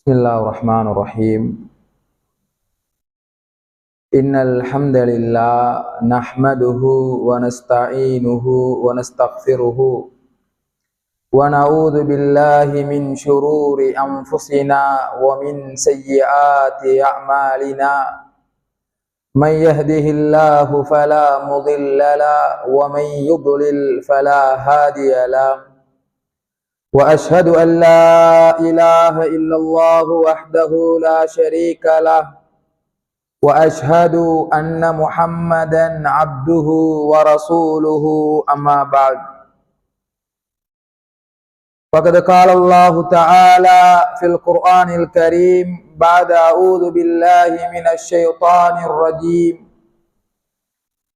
بسم الله الرحمن الرحيم. إن الحمد لله نحمده ونستعينه ونستغفره ونعوذ بالله من شرور أنفسنا ومن سيئات أعمالنا. من يهده الله فلا مضل له ومن يضلل فلا هادي له. وأشهد أن لا إله إلا الله وحده لا شريك له وأشهد أن محمدا عبده ورسوله أما بعد. فقد قال الله تعالى في القرآن الكريم بعد أعوذ بالله من الشيطان الرجيم: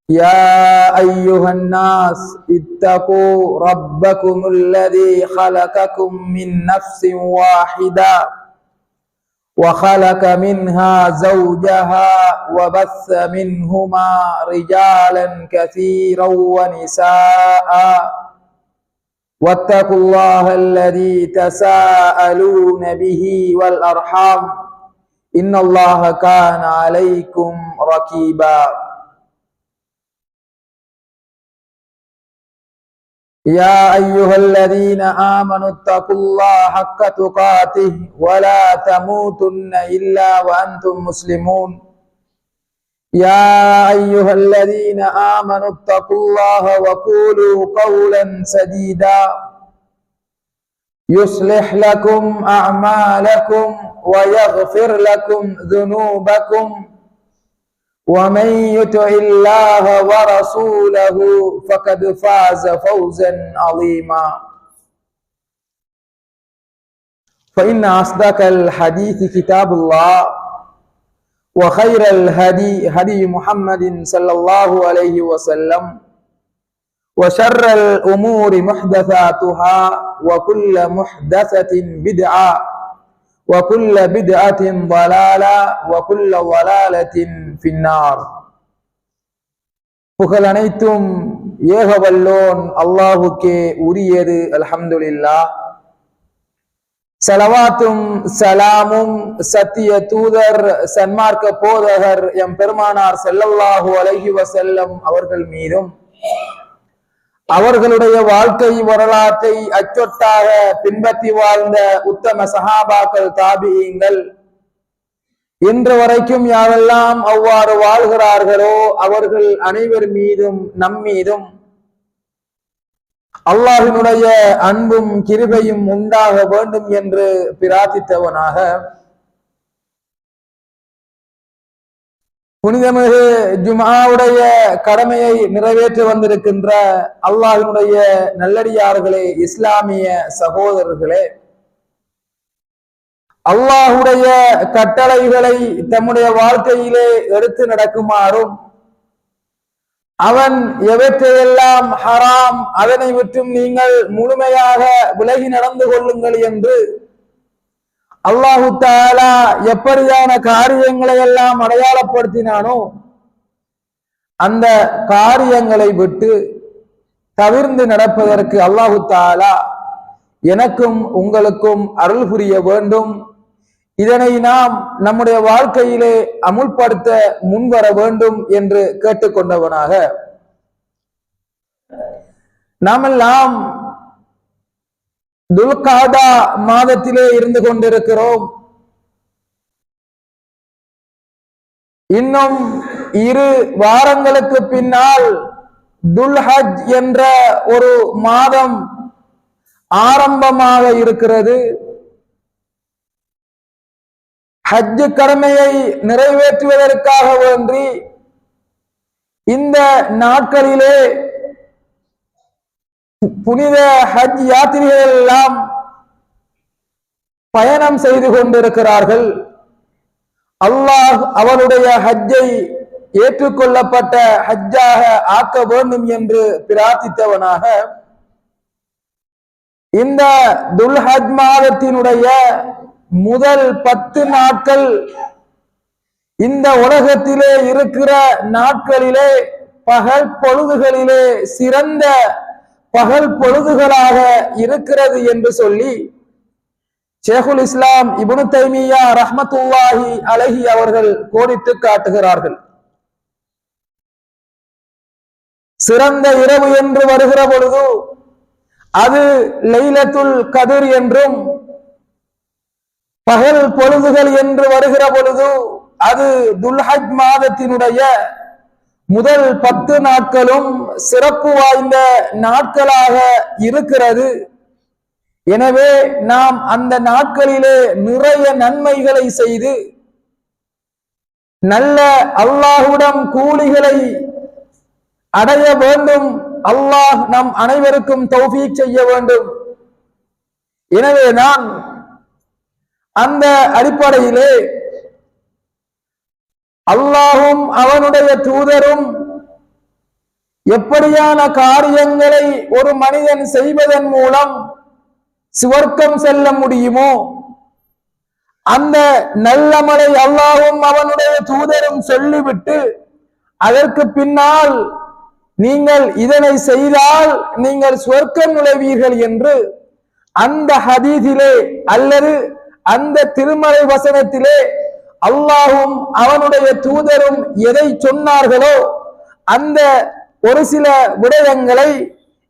يا أيها الناس اتقوا ربكم الذي خلقكم من نفس واحدة وخلق منها زوجها وبث منهما رجالا كثيرا ونساء واتقوا الله الذي تساءلون به والأرحام إن الله كان عليكم رقيبا. يا أيها الذين آمنوا اتقوا الله حق تقاته ولا تموتن إلا وأنتم مسلمون. يا أيها الذين آمنوا اتقوا الله وقولوا قولا سديدا يصلح لكم أعمالكم ويغفر لكم ذنوبكم ومن يطع الله ورسوله فقد فاز فوزا عظيما. فإن أصدق الحديث كتاب الله وخير الهدي هدي محمد صلى الله عليه وسلم وشر الأمور محدثاتها وكل محدثة بدعة وكل بدعة ضلالة وكل ضلالة في النار. புகழ் அனைத்தும் ஏகவல்லோன் அல்லாஹுக்கே உரியது. அல்ஹம்துலில்லாஹ். ஸலவாத்தும் சலாமும் சத்திய தூதர் சன்மார்க்க போதகர் எம் பெருமானார் ஸல்லல்லாஹு அலைஹி வஸல்லம் அவர்கள் மீதும் அவர்களுடைய வாழ்க்கை வரலாற்றை அச்சொட்டாக பின்பற்றி வாழ்ந்த உத்தம சஹாபாக்கள் தாபிஈங்கள் இன்று வரைக்கும் யாரெல்லாம் அவ்வாறு வாழ்கிறார்களோ அவர்கள் அனைவர் மீதும் நம்மீதும் அல்லாஹ்வினுடைய அன்பும் கிருபையும் உண்டாக வேண்டும் என்று பிரார்த்தித்தவனாக புனிதமிகு ஜும்ஆவுடைய கடமையை நிறைவேற்ற வந்திருக்கின்ற அல்லாஹ்வினுடைய நல்லடியார்களே, இஸ்லாமிய சகோதரர்களே, அல்லாஹ்வுடைய கட்டளைகளை தம்முடைய வாழ்க்கையிலே எடுத்து நடக்குமாறும் அவன் எவற்றையெல்லாம் ஹராம் அதனை விட்டும் நீங்கள் முழுமையாக விலகி நடந்து கொள்ளுங்கள் என்று அல்லாஹு தஆலா எப்படியான காரியங்களை எல்லாம் அடையாளப்படுத்தினானோ அந்த காரியங்களை விட்டு தவிர்ந்து நடப்பதற்கு அல்லாஹு தஆலா எனக்கும் உங்களுக்கும் அருள் புரிய வேண்டும். இதனை நாம் நம்முடைய வாழ்க்கையிலே அமுல்படுத்த முன்வர வேண்டும் என்று கேட்டுக்கொண்டவனாக நாமெல்லாம் துல்காதா மாதத்திலே இருந்து கொண்டிருக்கிறோம். இன்னும் 2 வாரங்களுக்கு பின்னால் துல்ஹஜ் என்ற ஒரு மாதம் ஆரம்பமாக இருக்கிறது. ஹஜ் கடமையை நிறைவேற்றுவதற்காக வேண்டி இந்த நாட்களிலே புனித ஹஜ் யாத்திரைகள் எல்லாம் பயணம் செய்து கொண்டிருக்கிறார்கள். அல்லாஹ் அவருடைய ஹஜ்ஜை ஏற்றுக்கொள்ளப்பட்ட ஹஜ்ஜாக ஆக்க வேண்டும் என்று பிரார்த்தித்தவனாக இந்த துல்ஹஜ் மாதத்தினுடைய முதல் 10 நாட்கள் இந்த உலகத்திலே இருக்கிற நாட்களிலே பகல் பொழுதுகளிலே சிறந்த பகல் பொழுதுகளாக இருக்கிறது என்று சொல்லி ஷேகுல் இஸ்லாம் இப்னு தைமியா ரஹ்மத்துல்லாஹி அலைஹி அவர்கள் கோடிட்டு காட்டுகிறார்கள். சிறந்த இரவு என்று வருகிற பொழுது அது லைலத்துல் கதிர் என்றும், பகல் பொழுதுகள் என்று வருகிற பொழுது அது துல்ஹஜ் மாதத்தினுடைய முதல் 10 நாட்களும் சிறப்பு வாய்ந்த நாட்களாக இருக்கிறது. எனவே நாம் அந்த நாட்களிலே நிறைய நன்மைகளை செய்து நல்ல அல்லாஹ்விடம் கூலிகளை அடைய வேண்டும். அல்லாஹ் நம் அனைவருக்கும் தௌஃபீக் செய்ய வேண்டும். எனவே நான் அந்த அடிப்படையிலே அல்லாஹும் அவனுடைய தூதரும் எப்படியான காரியங்களை ஒரு மனிதன் செய்வதன் மூலம் சுவர்க்கம் செல்ல முடியுமோ அந்த நல்லமலை அல்லாஹும் அவனுடைய தூதரும் சொல்லிவிட்டு அதற்கு பின்னால் நீங்கள் இதனை செய்தால் நீங்கள் சுவர்க்கம் நுழைவீர்கள் என்று அந்த ஹதீஸிலே அல்லது அந்த திருமறை வசனத்திலே அல்லாஹும் அவனுடைய தூதரும் எதை சொன்னார்களோ அந்த ஒரு சில விடயங்களை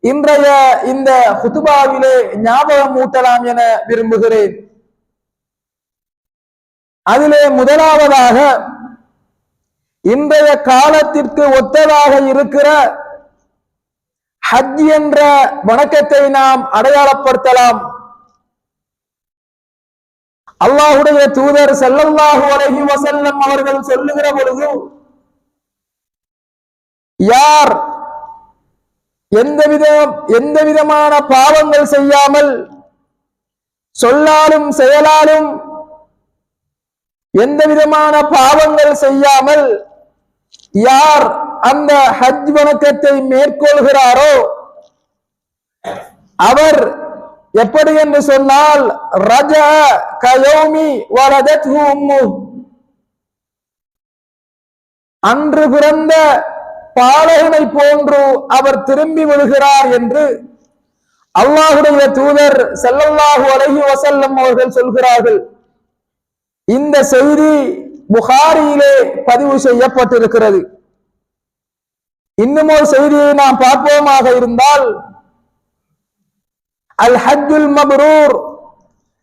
இன்றைய இந்த ஹுதுபாவிலே ஞாபகம் ஊட்டலாம் என விரும்புகிறேன். அதிலே முதலாவதாக இன்றைய காலத்திற்கு ஒத்ததாக இருக்கிற ஹஜ் என்ற வணக்கத்தை நாம் அடையாளப்படுத்தலாம். அல்லாஹுடைய தூதர் ஸல்லல்லாஹு அலைஹி வஸல்லம் அவர்கள் சொல்லுகிற பொழுது, யார் எந்த விதமான பாவங்கள் செய்யாமல் சொல்லாலும் செயலாலும் எந்த விதமான பாவங்கள் செய்யாமல் யார் அந்த ஹஜ் வணக்கத்தை மேற்கொள்கிறாரோ அவர் எப்படி என்று சொன்னால் ரஜா கயௌமி வலதத்ஹு உம்மு, அன்று பிறந்த பாலகனை போன்று அவர் திரும்பி விடுகிறார் என்று அல்லாஹுடைய தூதர் ஸல்லல்லாஹு அலைஹி வஸல்லம் அவர்கள் சொல்கிறார்கள். இந்த செய்தி புகாரியிலே பதிவு செய்யப்பட்டிருக்கிறது. இன்னும் ஒரு செய்தியை நாம் பார்ப்போமாக இருந்தால், அல் ஹஜ்ஜுல் மப்ரூர்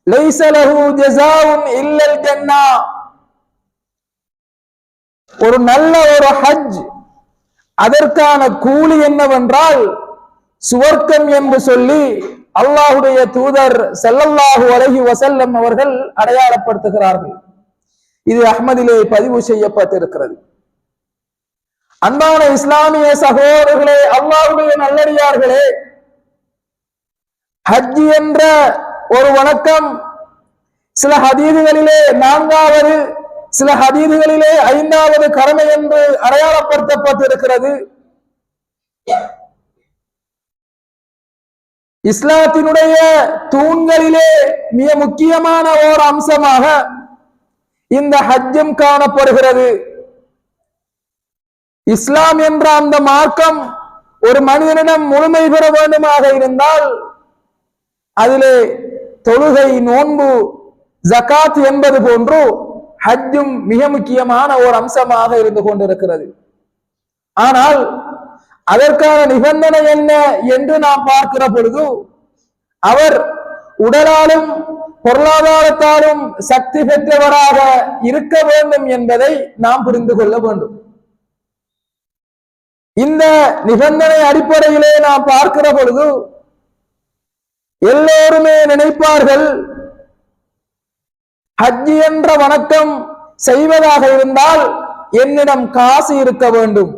லைஸ லஹு ஜஸாஉன் இல்லல் ஜன்னா, ஒரு நல்ல ஒரு ஹஜ் அதற்கான கூலி என்னவென்றால் சுவர்க்கம் என்று சொல்லி அல்லாஹுடைய தூதர் ஸல்லல்லாஹு அலைஹி வஸல்லம் அவர்கள் அடையாளப்படுத்துகிறார்கள். இது அஹ்மதிலே பதிவு செய்யப்பட்டிருக்கிறது. அன்பான இஸ்லாமிய சகோதரர்களே, அல்லாஹுடைய நல்லடியார்களே, ஹஜ் என்ற ஒரு வணக்கம் சில ஹதீதுகளிலே 4வது, சில ஹதீதுகளிலே 5வது கடமை என்று அடையாளப்படுத்தப்பட்டிருக்கிறது. இஸ்லாத்தினுடைய தூண்களிலே மிக முக்கியமான ஓர் அம்சமாக இந்த ஹஜ்ஜும் காணப்படுகிறது. இஸ்லாம் என்ற அந்த மார்க்கம் ஒரு மனிதனிடம் முழுமை பெற வேண்டுமாக இருந்தால் அதிலே தொழுகை, நோன்பு, ஜகாத் என்பது போன்று ஹஜ்ஜும் மிக முக்கியமான ஒரு அம்சமாக இருந்து கொண்டிருக்கிறது. ஆனால் அதற்கான நிபந்தனை என்ன என்று நாம் பார்க்கிற பொழுது, அவர் உடலாலும் பொருளாதாரத்தாலும் சக்தி பெற்றவராக இருக்க வேண்டும் என்பதை நாம் புரிந்து கொள்ள வேண்டும். இந்த நிபந்தனை அடிப்படையிலே நாம் பார்க்கிற பொழுது எல்லோருமே நினைப்பார்கள், ஹஜ் என்ற வணக்கம் செய்வதாக இருந்தால் என்னிடம் காசு இருக்க வேண்டும்.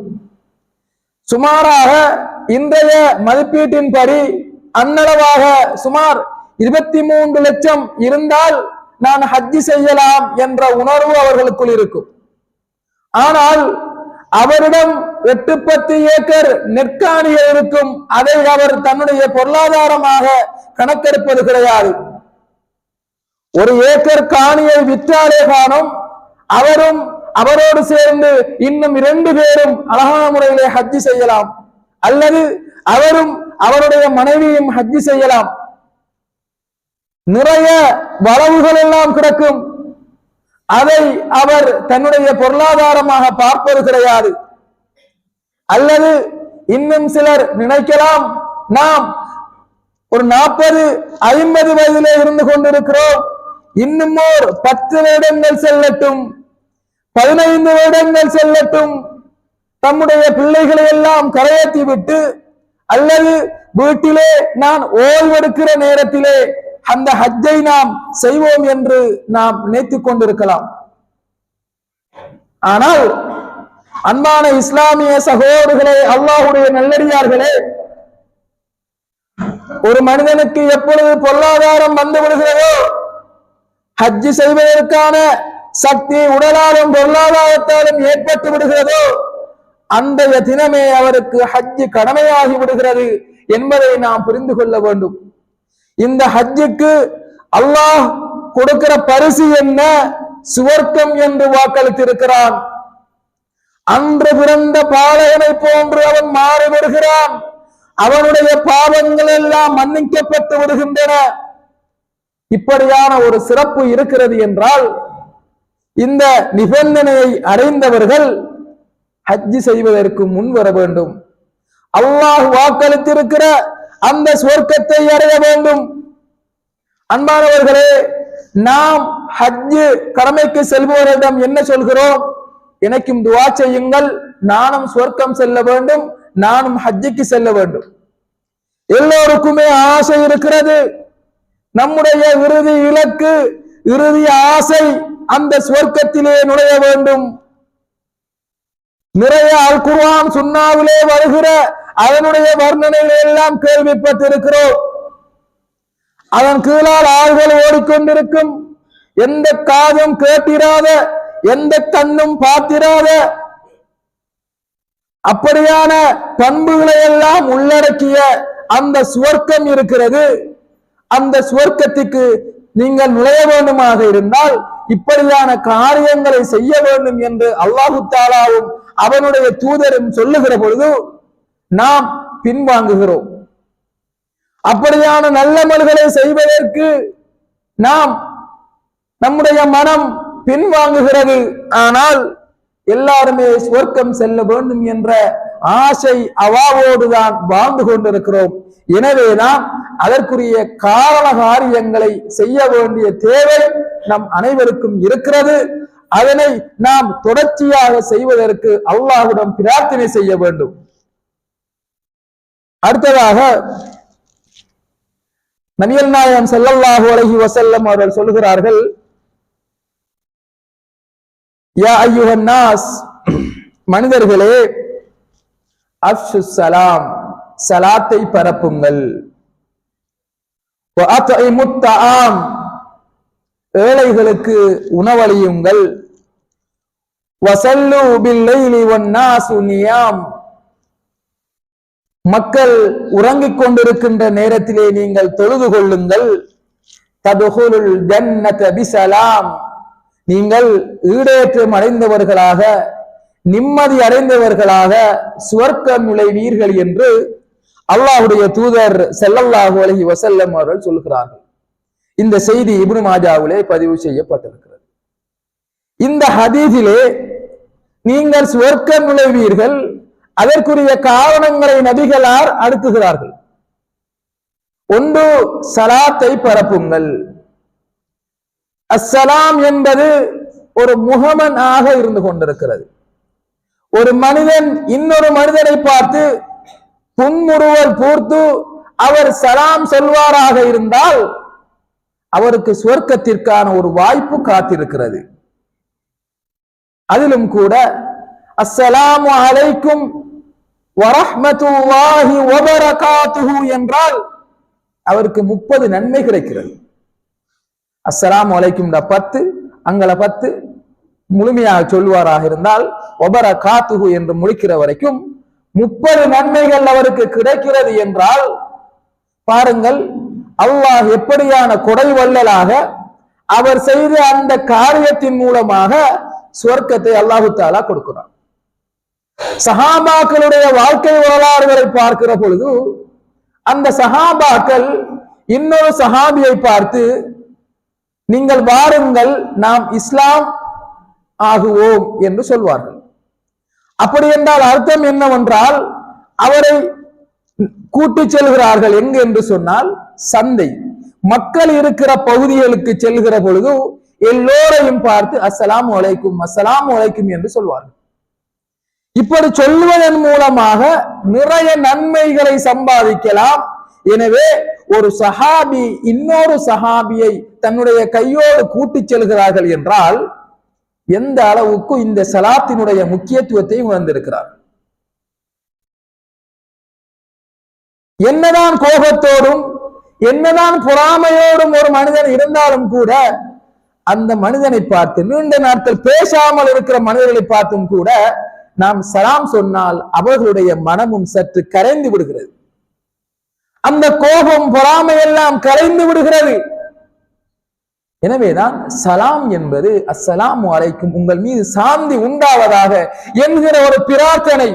சுமாராக இன்றைய மதிப்பீட்டின்படி அன்னளவாக சுமார் 23 லட்சம் இருந்தால் நான் ஹஜ் செய்யலாம் என்ற உணர்வு அவர்களுக்குள் இருக்கும். ஆனால் அவரிடம் 8-10 ஏக்கர் நெற்காணிகள் இருக்கும். அதை அவர் தன்னுடைய பொருளாதாரமாக கணக்கெடுப்பது கிடையாது. ஒரு ஏக்கர் காணியை விற்றாலே காணும் அவரும் அவரோடு சேர்ந்து இன்னும் 2 பேரும் அழகான முறையிலே ஹஜ் செய்யலாம், அல்லது அவரும் அவருடைய மனைவியும் ஹஜ் செய்யலாம். நிறைய வளவுகள் எல்லாம் கிடக்கும். அதை அவர் தன்னுடைய பொருளாதாரமாக பார்ப்பது கிடையாது. அல்லது இன்னும் சிலர் நினைக்கலாம், நாம் ஒரு 40-50 வயதிலே இருந்து கொண்டிருக்கிறோம், இன்னும் ஒரு 10 வருடங்கள் செல்லட்டும், 15 வருடங்கள் செல்லட்டும், தம்முடைய பிள்ளைகளை எல்லாம் கரையேற்றி விட்டு அல்லது வீட்டிலே நான் ஓய்வெடுக்கிற நேரத்திலே அந்த ஹஜ்ஜை நாம் செய்வோம் என்று நாம் நினைத்துக் கொண்டிருக்கலாம். ஆனால் அன்பான இஸ்லாமிய சகோதரர்களே, அல்லாஹ்வுடைய நல்லடியார்களே, ஒரு மனிதனுக்கு எப்பொழுது பொருளாதாரம் வந்து விடுகிறதோ, ஹஜ்ஜி செய்வதற்கான சக்தி உடலாலும் பொருளாதாரத்தாலும் ஏற்பட்டு விடுகிறதோ, அன்றைய தினமே அவருக்கு ஹஜ்ஜு கடமையாகி விடுகிறது என்பதை நாம் புரிந்து கொள்ள வேண்டும். இந்த ஹஜ்ஜுக்கு அல்லாஹ் கொடுக்கிற பரிசு என்ன? சுவர்க்கம் என்று வாக்களித்திருக்கிறான். அன்று பிறந்த பாலகனை போன்று அவன் மாறி வருகிறான். அவனுடைய பாவங்கள் எல்லாம் மன்னிக்கப்பட்டு விடுகின்றன. இப்படியான ஒரு சிறப்பு இருக்கிறது என்றால், இந்த நிபந்தனையை அடைந்தவர்கள் ஹஜ்ஜி செய்வதற்கு முன் வர வேண்டும். அல்லாஹ் வாக்களித்திருக்கிற அந்த சுவர்க்கத்தை அடைய வேண்டும். அன்பானவர்களே, நாம் ஹஜ்ஜு கடமைக்கு செல்பவரிடம் என்ன சொல்கிறோம்? எனக்கும் துஆ செய்யுங்கள், நானும் சுவர்க்கம் செல்ல வேண்டும், நானும் ஹஜ்ஜுக்கு செல்ல வேண்டும். எல்லோருக்குமே ஆசை இருக்கிறது. நம்முடைய இறுதி இலக்கு, இறுதி ஆசை அந்த சுவர்க்கத்திலே நுழைய வேண்டும். நிறைய அல் குர்ஆன் சுன்னாவிலே வருகிற அதனுடைய வர்ணனைகளை எல்லாம் கேள்விப்பட்டிருக்கிறோம். அதன் கீழால் ஆள்கள் ஓடிக்கொண்டிருக்கும். எந்த காதும் கேட்டிராத, எந்த கண்ணும் பார்த்திராத அப்படியான பண்புகளை எல்லாம் உள்ளடக்கிய அந்த சுவர்க்கம் இருக்கிறது. அந்த சுவர்க்கத்துக்கு நீங்கள் நுழைய வேண்டுமாக இருந்தால் இப்படியான காரியங்களை செய்ய வேண்டும் என்று அல்லாஹு தஆலாவும் அவனுடைய தூதரும் சொல்லுகிற பொழுது நாம் பின்வாங்குகிறோம். அப்படியான நல்லமல்களை செய்வதற்கு நம்முடைய மனம் பின்வாங்குகிறது. ஆனால் எல்லாருமே சுவர்க்கம் செல்ல வேண்டும் என்ற ஆசை அவாவோடுதான் வாழ்ந்து கொண்டிருக்கிறோம். எனவே நாம் அதற்குரிய காரண காரியங்களை செய்ய வேண்டிய தேவை நம் அனைவருக்கும் இருக்கிறது. அதனை நாம் தொடர்ச்சியாக செய்வதற்கு அல்லாஹ்விடம் பிரார்த்தனை செய்ய வேண்டும். அடுத்ததாக நபிகள் நாயகம் ஸல்லல்லாஹு அலைஹி வஸல்லம் அவர்கள் சொல்கிறார்கள், யா அய்யுஹன் நாஸ், மனிதர்களே, அஃஷு ஸலாம், ஸலாத்தை பரப்புங்கள். வ அத்இமுத் தஆம், ஏழைகளுக்கு உணவளியுங்கள். வஸல்லு பில்-லைலி வன்-நாஸு நியாம், மக்கள் உறங்கிக் கொண்டிருக்கின்ற நேரத்திலே நீங்கள் தொழுது கொள்ளுங்கள். ததுகுலுல் ஜன்னத பிஸலாம், நீங்கள் ஈடேற்றம் அடைந்தவர்களாக, நிம்மதி அடைந்தவர்களாக சுவர்க்கம் நுழைவீர்கள் என்று அல்லாஹ்வுடைய தூதர் ஸல்லல்லாஹு அலைஹி வஸல்லம் அவர்கள் சொல்கிறார்கள். இந்த செய்தி இப்னு மாஜாவிலே பதிவு செய்யப்பட்டிருக்கிறது. இந்த ஹதீஸிலே நீங்கள் சுவர்க்கம் நுழைவீர்கள், அதற்குரிய காரணங்களை நபிகளார் அடுக்குகிறார்கள். ஒன்று, சலாத்தை பரப்புங்கள். அஸ்ஸலாம் என்பது ஒரு முகமன் ஆக இருந்து கொண்டிருக்கிறது. ஒரு மனிதன் இன்னொரு மனிதனை பார்த்து புன்முறுவல் பூர்த்து அவர் சலாம் சொல்வாராக இருந்தால் அவருக்கு சுவர்க்கத்திற்கான ஒரு வாய்ப்பு காத்திருக்கிறது. அதிலும் கூட அஸ்ஸலாமு அலைக்கும் வரஹ்மத்துல்லாஹி வபரகாத்துஹு என்றால் அவருக்கு 30 நன்மை கிடைக்கிறது. அஸ்ஸலாமு அலைக்கும் 10, அங்கள 10 முழுமையாக சொல்வாராக இருந்தால் வபரகாத்துஹு என்று முடிக்கிற வரைக்கும் 30 நன்மைகள் அவருக்கு கிடைக்கிறது என்றால் பாருங்கள், அல்லாஹ் எப்படியான கொடை வள்ளலாக அவர் செய்த அந்த காரியத்தின் மூலமாக சுவர்க்கத்தை அல்லாஹு தஆலா கொடுக்கிறார். சஹாபாக்களுடைய வாழ்க்கை வரலாறுகளை பார்க்கிற பொழுது அந்த சஹாபாக்கள் இன்னொரு சஹாபியை பார்த்து, நீங்கள் வாருங்கள் நாம் இஸ்லாம் ஆகுவோம் என்று சொல்வார்கள். அப்படி என்றால் அர்த்தம் என்னவென்றால், அவரை கூட்டி செல்கிறார்கள். எங்கு என்று சொன்னால் சந்தை, மக்கள் இருக்கிற பகுதிகளுக்கு செல்கிற பொழுது எல்லோரையும் பார்த்து அஸ்ஸலாமு அலைக்கும் அஸ்ஸலாமு அலைக்கும் என்று சொல்வார்கள். இப்படி சொல்வதன் மூலமாக நிறைய நன்மைகளை சம்பாதிக்கலாம். எனவே ஒரு சஹாபி இன்னொரு சஹாபியை தன்னுடைய கையோடு கூட்டிச் செல்கிறார்கள் என்றால் எந்த அளவுக்கு இந்த சலாத்தினுடைய முக்கியத்துவத்தை உணர்ந்திருக்கிறார். என்னதான் கோபத்தோடும் என்னதான் பொறாமையோடும் ஒரு மனிதன் இருந்தாலும் கூட அந்த மனிதனை பார்த்து, நீண்ட நாட்கள் பேசாமல் இருக்கிற மனிதர்களை பார்த்தும் கூட நாம் சலாம் சொன்னால் அவர்களுடைய மனமும் சற்று கரைந்து விடுகிறது. அந்த கோபம் பொறாமை எல்லாம் கரைந்து விடுகிறது. எனவேதான் சலாம் என்பது அஸ்ஸலாமு அலைக்கும், உங்கள் மீது சாந்தி உண்டாவதாக என்கிற ஒரு பிரார்த்தனை.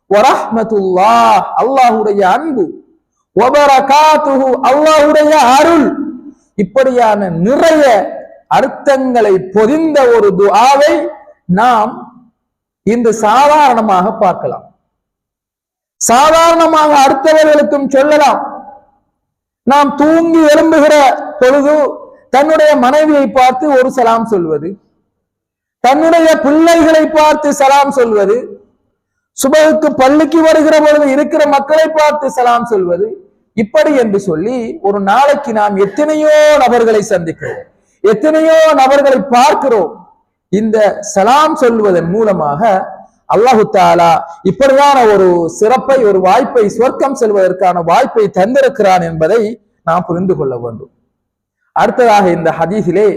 வரஹ்மத்துல்லாஹ், அல்லாஹ்வுடைய அன்பு, வபரகாத்துஹு, அல்லாஹ்வுடைய அருள், இப்படியான நிறைய அர்த்தங்களை பொதிந்த ஒரு துஆவை நாம் இன்று சாதாரணமாக பார்க்கலாம். சாதாரணமாக அடுத்தவர்களுக்கும் சொல்லலாம். நாம் தூங்கி எழும்புகிற பொழுது தன்னுடைய மனைவியை பார்த்து ஒரு சலாம் சொல்வது, தன்னுடைய பிள்ளைகளை பார்த்து சலாம் சொல்வது, சுபகுக்கு பள்ளிக்கு வருகிற பொழுது இருக்கிற மக்களை பார்த்து சலாம் சொல்வது, இப்படி என்று சொல்லி ஒரு நாளைக்கு நாம் எத்தனையோ நபர்களை சந்திக்கிறோம், எத்தனையோ நபர்களை பார்க்கிறோம். இந்த சலாம் சொல்வதன் மூலமாக அல்லாஹு தஆலா இப்படியான ஒரு சிறப்பை, ஒரு வாய்ப்பை, சொர்க்கம் செல்வதற்கான வாய்ப்பை தந்திருக்கிறான் என்பதை நாம் புரிந்து கொள்ள வேண்டும். அடுத்ததாக இந்த ஹதீஸிலே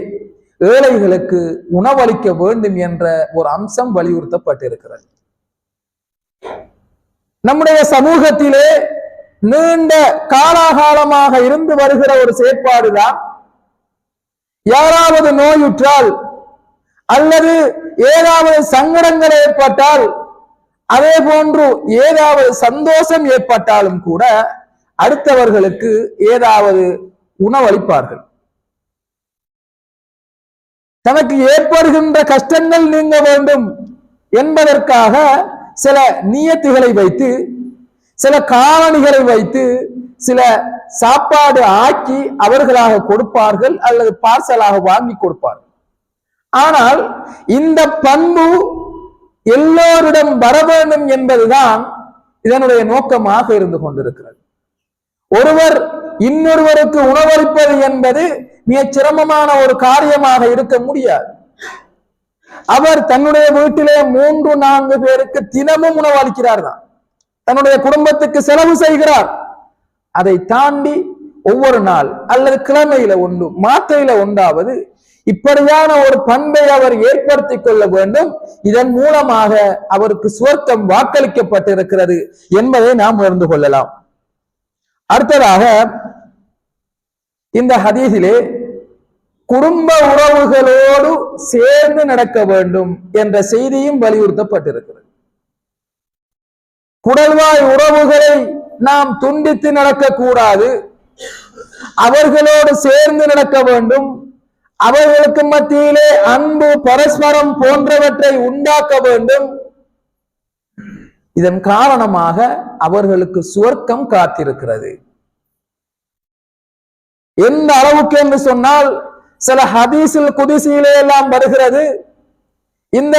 ஏழைகளுக்கு உணவளிக்க வேண்டும் என்ற ஒரு அம்சம் வலியுறுத்தப்பட்டிருக்கிறது. நம்முடைய சமூகத்திலே நீண்ட காலாகாலமாக இருந்து வருகிற ஒரு செயற்பாடுதான், யாராவது நோயுற்றால் அல்லது ஏதாவது சங்கடங்கள் ஏற்பட்டால், அதே போன்று ஏதாவது சந்தோஷம் ஏற்பட்டாலும் கூட அடுத்தவர்களுக்கு ஏதாவது உணவளிப்பார்கள். தனக்கு ஏற்படுகின்ற கஷ்டங்கள் நீங்க வேண்டும் என்பதற்காக சில நியத்துகளை வைத்து, சில காரணிகளை வைத்து, சில சாப்பாடு ஆக்கி அவர்களாக கொடுப்பார்கள் அல்லது பார்சலாக வாங்கி கொடுப்பார்கள். ஆனால் இந்த பண்பு எல்லோரிடம் வர வேண்டும் என்பதுதான் இதனுடைய நோக்கமாக இருந்து கொண்டிருக்கிறது. ஒருவர் இன்னொருவருக்கு உணவளிப்பது என்பது மிக சிரமமான ஒரு காரியமாக இருக்க முடியாது. அவர் தன்னுடைய வீட்டிலே 3-4 பேருக்கு தினமும் உணவளிக்கிறார் தான், தன்னுடைய குடும்பத்துக்கு செலவு செய்கிறார். அதை தாண்டி ஒவ்வொரு நாள் அல்லது கிழமையில ஒன்று, மாத்திரையில ஒன்றாவது இப்படியான ஒரு பண்பை அவர் ஏற்படுத்தி கொள்ள வேண்டும். இதன் மூலமாக அவருக்கு சுவர்க்கம் வாக்களிக்கப்பட்டிருக்கிறது என்பதை நாம் உணர்ந்து கொள்ளலாம். அடுத்ததாக இந்த ஹதீஸிலே குடும்ப உறவுகளோடு சேர்ந்து நடக்க வேண்டும் என்ற செய்தியும் வலியுறுத்தப்பட்டிருக்கிறது. குடல்வாய் உறவுகளை நாம் துண்டித்து நடக்கக்கூடாது, அவர்களோடு சேர்ந்து நடக்க வேண்டும். அவர்களுக்கு மத்தியிலே அன்பு, பரஸ்பரம் போன்றவற்றை உண்டாக்க வேண்டும். இதன் காரணமாக அவர்களுக்கு சுவர்க்கம் காத்திருக்கிறது. எந்த அளவுக்கு என்று சொன்னால், சில ஹதீஸில் குதிசியிலே எல்லாம் வருகிறது, இந்த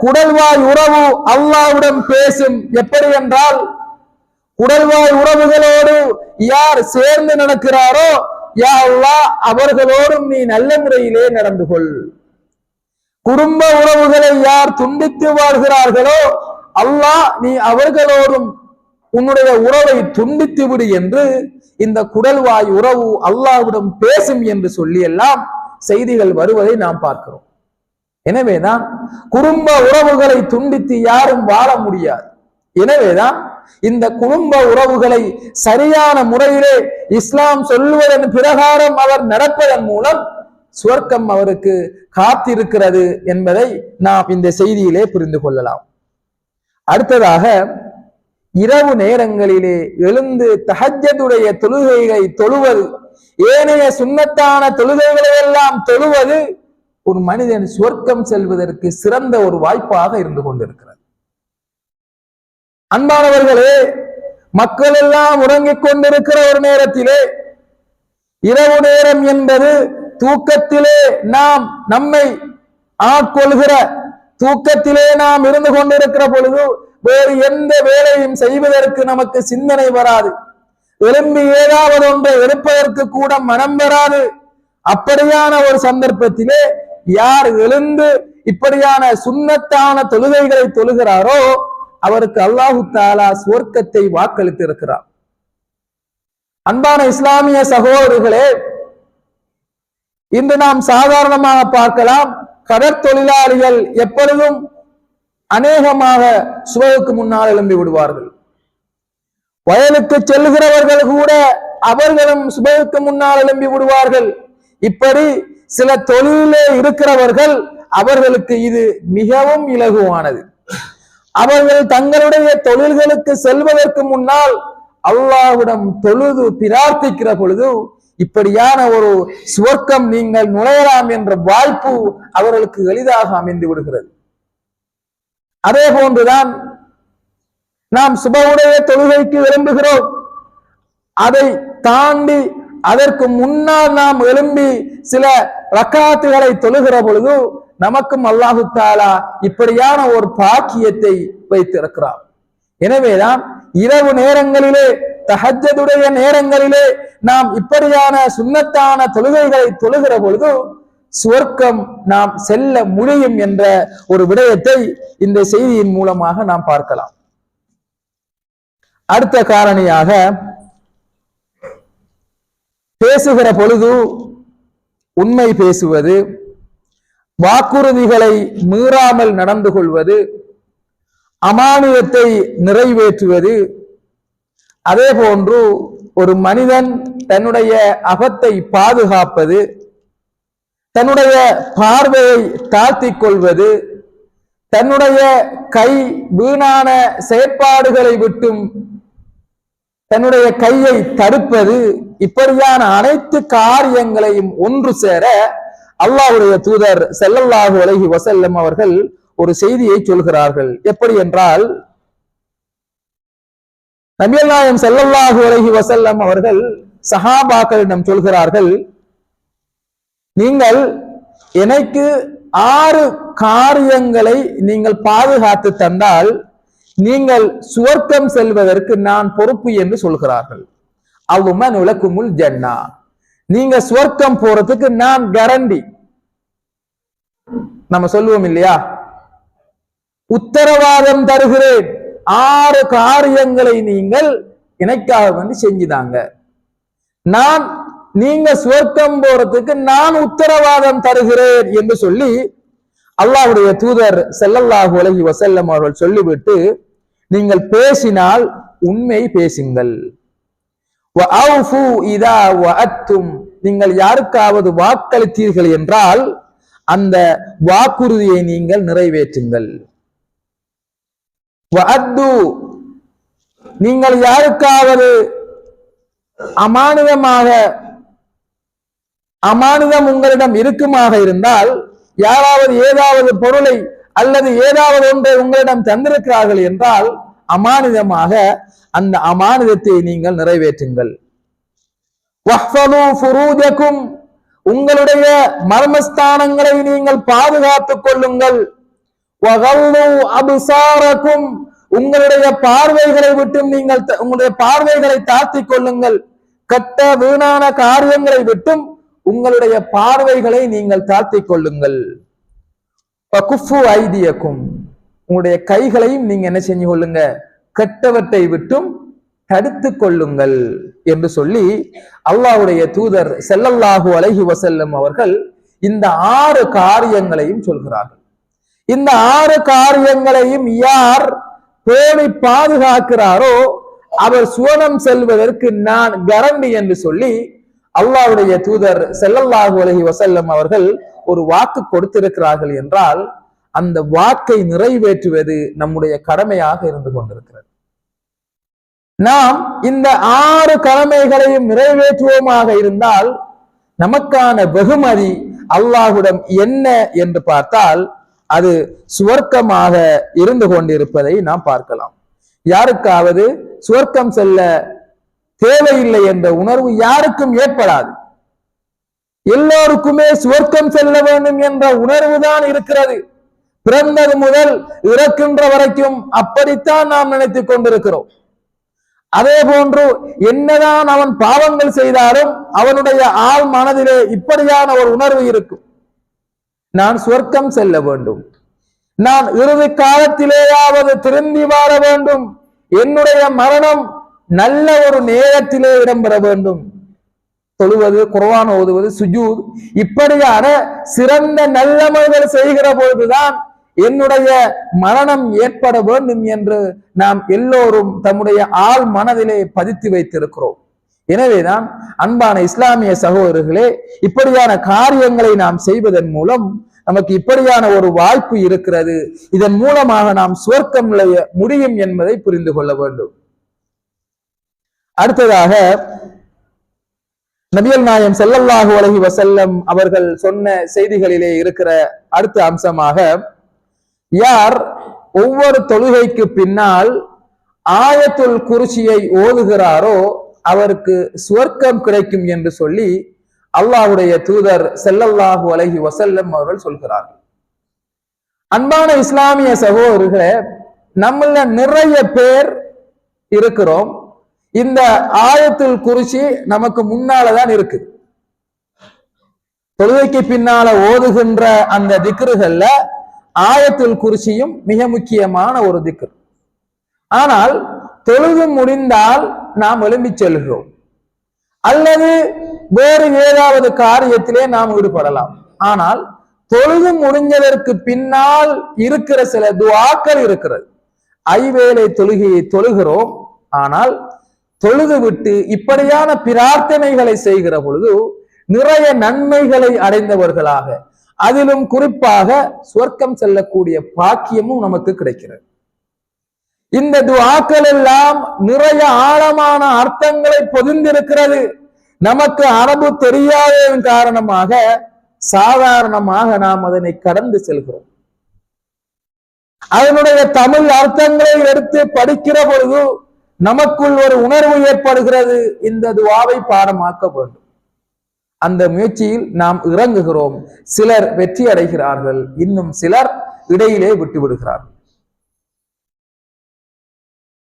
குடல்வாய் உறவு அல்லாஹ்வுடன் பேசும். எப்படி என்றால், குடல்வாய் உறவுகளோடு யார் சேர்ந்து நடக்கிறாரோ, யா அல்லாஹ் அவர்களோடும் நீ நல்ல முறையிலே நடந்து கொள். குடும்ப உறவுகளை யார் துண்டித்து வாழ்கிறார்களோ, அல்லாஹ் நீ அவர்களோடும் உன்னுடைய உறவை துண்டித்து விடு என்று இந்த குடல்வாய் உறவு அல்லாஹ்விடம் பேசும் என்று சொல்லி எல்லாம் செய்திகள் வருவதை நாம் பார்க்கிறோம். எனவேதான் குடும்ப உறவுகளை துண்டித்து யாரும் வாழ முடியாது. எனவேதான் இந்த குடும்ப உறவுகளை சரியான முறையிலே இஸ்லாம் சொல்லுவதன் பிரகாரம் அவர் நடப்பதன் மூலம் சுவர்க்கம் அவருக்கு காத்திருக்கிறது என்பதை நாம் இந்த செய்தியிலே புரிந்து கொள்ளலாம். அடுத்ததாக இரவு நேரங்களிலே எழுந்து தஹஜ்ஜுடைய தொழுகைகளை தொழுவது ஏனைய சுன்னத்தான தொழுகைகளை எல்லாம் தொழுவது ஒரு மனிதன் சுவர்க்கம் செல்வதற்கு சிறந்த ஒரு வாய்ப்பாக இருந்து கொண்டிருக்கிறது. அன்பானவர்களே, மக்கள் எல்லாம் உறங்கிக் கொண்டிருக்கிற ஒரு நேரத்திலே, இரவு நேரம் என்பது தூக்கத்திலே நாம் நம்மை ஆட்கொள்கிற, தூக்கத்திலே நாம் இருந்து கொண்டிருக்கிற பொழுது வேறு எந்த வேலையும் செய்வதற்கு நமக்கு சிந்தனை வராது. எழும்பி ஏதாவது ஒன்றை எடுப்பதற்கு கூட மனம் வராது. அப்படியான ஒரு சந்தர்ப்பத்திலே யார் எழுந்து இப்படியான சுன்னத்தான தொழுகைகளை தொழுகிறாரோ அவருக்கு அல்லாஹு தஆலா சுவர்க்கத்தை வாக்களித்து இருக்கிறார். அன்பான இஸ்லாமிய சகோதரர்களே, இன்று நாம் சாதாரணமாக பார்க்கலாம், கடற்தொழிலாளிகள் எப்பொழுதும் அநேகமாக சுபஹுக்கு முன்னால் எழும்பி விடுவார்கள். வயலுக்கு செல்கிறவர்கள் கூட அவர்களும் சுபஹுக்கு முன்னால் எழும்பி விடுவார்கள். இப்படி சில தொழிலே இருக்கிறவர்கள் அவர்களுக்கு இது மிகவும் இலகுவானது. அவர்கள் தங்களுடைய தொழில்களுக்கு செல்வதற்கு முன்னால் அல்லாஹ்விடம் தொழுது பிரார்த்திக்கிற பொழுது இப்படியான ஒரு சுவர்க்கம் நீங்கள் நுழையலாம் என்ற வாய்ப்பு அவர்களுக்கு எளிதாக அமைந்து விடுகிறது. அதே போன்றுதான் நாம் சுபஹுடைய தொழுகைக்கு எழும்புகிறோம். அதை தாண்டி அதற்கு முன்னால் நாம் எழும்பி சில ரக்காத்துகளை தொழுகிற பொழுது நமக்கும் அல்லாஹு தஆலா இப்படியான ஒரு பாக்கியத்தை வைத்திருக்கிறார். எனவேதான் இரவு நேரங்களிலே, தஹஜ்ஜுடைய நேரங்களிலே நாம் இப்படியான சுன்னத்தான தொழுகைகளை தொழுகிற பொழுது சுவர்க்கம் நாம் செல்ல முடியும் என்ற ஒரு விடயத்தை இந்த செய்தியின் மூலமாக நாம் பார்க்கலாம். அடுத்த காரணியாக, பேசுகிற பொழுது உண்மை பேசுவது, வாக்குறுதிகளை மீறாமல் நடந்து கொள்வது, அமானியத்தை நிறைவேற்றுவது, அதே போன்று ஒரு மனிதன் தன்னுடைய அகத்தை பாதுகாப்பது, தன்னுடைய பார்வையை தாழ்த்திக் கொள்வது, தன்னுடைய கை வீணான செயற்பாடுகளை விட்டும் தன்னுடைய கையை தடுப்பது, இப்படியான அனைத்து காரியங்களையும் ஒன்று சேர அல்லாஹ்வுடைய தூதர் ஸல்லல்லாஹு அலைஹி வஸல்லம் அவர்கள் ஒரு செய்தியை சொல்கிறார்கள். எப்படி என்றால், நபிகள் நாயகம் ஸல்லல்லாஹு அலைஹி வஸல்லம் அவர்கள் சஹாபாக்களிடம் சொல்கிறார்கள், நீங்கள் எனக்கு 6 காரியங்களை நீங்கள் பாதுகாத்து தந்தால் நீங்கள் சுவர்க்கம் செல்வதற்கு நான் பொறுப்பு என்று சொல்கிறார்கள். அவ்வுமன் உலக்குமுல் ஜன்னா, நீங்க சுவர்க்கம் போறதுக்கு நான் கேரண்டி. நம்ம சொல்லுவோம் இல்லையா, உத்தரவாதம் தருகிறேன், 6 காரியங்களை நீங்கள் எனக்காக வந்து செஞ்சுதாங்க, நீங்க சுவர்க்கம் போறதுக்கு நான் உத்தரவாதம் தருகிறேன் என்று சொல்லி அல்லாஹ்வுடைய தூதர் ஸல்லல்லாஹு அலைஹி வஸல்லம் அவர்கள் சொல்லிவிட்டு, நீங்கள் பேசினால் உண்மை பேசுங்கள், வஅஃபு இதா வஅத்தும், நீங்கள் யாருக்காவது வாக்களித்தீர்கள் என்றால் அந்த வாக்குறுதியை நீங்கள் நிறைவேற்றுங்கள், வஅத்து, நீங்கள் யாருக்காவது அமானிதம் உங்களிடம் இருக்குமாக இருந்தால், யாராவது ஏதாவது பொருளை அல்லது ஏதாவது ஒன்றை உங்களிடம் தந்திருக்கிறார்கள் என்றால் அமானிதமாக அந்த அமானிதத்தை நீங்கள் நிறைவேற்றுங்கள். வஹ்ஃபது ஃபுரூஜக்கும், உங்களுடைய மர்மஸ்தானங்களை நீங்கள் பாதுகாத்துக் கொள்ளுங்கள். வகல்லு அப்சாரக்கும், உங்களுடைய பார்வைகளை விட்டு நீங்கள் உங்களுடைய பார்வைகளை தாழ்த்திக் கொள்ளுங்கள். கெட்ட வீணான காரியங்களை விட்டும் உங்களுடைய பார்வைகளை நீங்கள் தாழ்த்திக் கொள்ளுங்கள். வகுஃபு ஐதியக்கும், உங்களுடைய கைகளையும் நீங்க என்ன செஞ்சு கொள்ளுங்க, கெட்டவற்றை விட்டும் தடுத்து கொள்ளுங்கள் என்று சொல்லி அல்லாஹ்வுடைய தூதர் ஸல்லல்லாஹு அலைஹி வஸல்லம் அவர்கள் இந்த 6 காரியங்களையும் சொல்கிறார்கள். இந்த 6 காரியங்களையும் யார் பேணி பாதுகாக்கிறாரோ அவர் சுவனம் செல்வதற்கு நான் கேரண்டி என்று சொல்லி அல்லாஹ்வுடைய தூதர் ஸல்லல்லாஹு அலைஹி வஸல்லம் அவர்கள் ஒரு வாக்கு கொடுத்திருக்கிறார்கள் என்றால் அந்த வாக்கை நிறைவேற்றுவது நம்முடைய கடமையாக இருந்து கொண்டிருக்கிறது. நாம் இந்த 6 கடமைகளையும் நிறைவேற்றுவோமாக இருந்தால் நமக்கான வெகுமதி அல்லாஹ்விடம் என்ன என்று பார்த்தால் அது சுவர்க்கமாக இருந்து கொண்டிருப்பதை நாம் பார்க்கலாம். யாருக்காவது சுவர்க்கம் செல்ல தேவையில்லை என்ற உணர்வு யாருக்கும் ஏற்படாது. எல்லோருக்குமே சுவர்க்கம் செல்ல வேண்டும் என்ற உணர்வு தான் இருக்கிறது. பிறந்தது முதல் இறக்கின்ற வரைக்கும் அப்படித்தான் நாம் நினைத்துக் கொண்டிருக்கிறோம். அதே போன்று என்னதான் அவன் பாவங்கள் செய்தாலும் அவனுடைய ஆள் மனதிலே இப்படியான ஒரு உணர்வு இருக்கும். நான் சுவர்க்கம் செல்ல வேண்டும், நான் இறுதி காலத்திலேயாவது திரும்பி வாழ வேண்டும், என்னுடைய மரணம் நல்ல ஒரு நேரத்திலே இடம்பெற வேண்டும். தொழுவது, குர்ஆன் ஓதுவது, சுஜூத் இப்படியான சிறந்த நல்லமல்கள் செய்கிற பொழுதுதான் என்னுடைய மரணம் ஏற்பட வேண்டும் என்று நாம் எல்லோரும் தம்முடைய ஆள் மனதிலே பதித்து வைத்திருக்கிறோம். எனவேதான் அன்பான இஸ்லாமிய சகோதரர்களே, இப்படியான காரியங்களை நாம் செய்வதன் மூலம் நமக்கு இப்படியான ஒரு வாய்ப்பு இருக்கிறது. இதன் மூலமாக நாம் சுவர்க்கம் நுழைய முடியும் என்பதை புரிந்து கொள்ள வேண்டும். அடுத்ததாக நபிகள் நாயகம் ஸல்லல்லாஹு அலைஹி வஸல்லம் அவர்கள் சொன்ன செய்திகளிலே இருக்கிற அடுத்த அம்சமாக, யார் ஒவ்வொரு தொழுகைக்கு பின்னால் ஆயத்துல் குர்சியை ஓதுகிறாரோ அவருக்கு சுவர்க்கம் கிடைக்கும் என்று சொல்லி அல்லாஹ்வுடைய தூதர் ஸல்லல்லாஹு அலைஹி வஸல்லம் அவர்கள் சொல்கிறார்கள். அன்பான இஸ்லாமிய சகோதரர்களே, நம்மள நிறைய பேர் இருக்கிறோம், இந்த ஆயத்துல் குர்சி நமக்கு முன்னாலதான் இருக்கு. தொழுகைக்கு பின்னால ஓதுகின்ற அந்த திக்ருகள்ல ஆயத்துல் குர்சியும் மிக முக்கியமான ஒரு திக்ர். ஆனால் தொழுது முடிந்தால் நாம் எழும்பி செல்கிறோம் அல்லது வேறு ஏதாவது காரியத்திலே நாம் ஈடுபடலாம். ஆனால் தொழுது முடிஞ்சதற்கு பின்னால் இருக்கிற சில துஆக்கள் இருக்கிறது. ஐவேளை தொழுகையை தொழுகிறோம், ஆனால் தொழுது விட்டு இப்படியான பிரார்த்தனைகளை செய்கிற பொழுது நிறைய நன்மைகளை அடைந்தவர்களாக, அதிலும் குறிப்பாக சுவர்க்கம் செல்லக்கூடிய பாக்கியமும் நமக்கு கிடைக்கிறது. இந்த துஆக்கள் எல்லாம் நிறைய ஆழமான அர்த்தங்களை பொதிந்திருக்கிறது. நமக்கு அரபு தெரியாததன் காரணமாக சாதாரணமாக நாம் அதனை கடந்து செல்கிறோம். அதனுடைய தமிழ் அர்த்தங்களை எடுத்து படிக்கிற பொழுது நமக்குள் ஒரு உணர்வு ஏற்படுகிறது, இந்த துஆவை பாடமாக்க வேண்டும். அந்த முயற்சியில் நாம் இறங்குகிறோம். சிலர் வெற்றி அடைகிறார்கள், இன்னும் சிலர் இடையிலே விட்டு விடுகிறார்கள்.